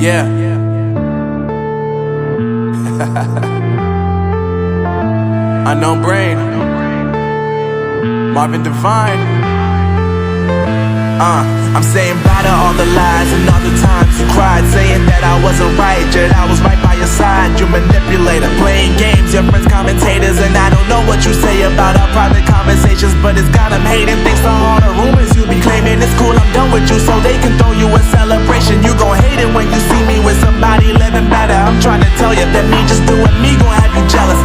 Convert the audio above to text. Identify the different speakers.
Speaker 1: Yeah. Unknown Brain, Marvin Divine. I'm saying bye to all the lies and all the times you cried, saying that I wasn't right, yet I was right by your side. You manipulator, playing games, your friends commentators, and I don't know what you say about our private conversations, but it's got them hating. Thanks to all the rumors you be claiming, it's cool, I'm done with you, so they can throw you a celebration. You gon' hate it when you see me with somebody living better. I'm trying to tell you that me just doing me gon' have you jealous.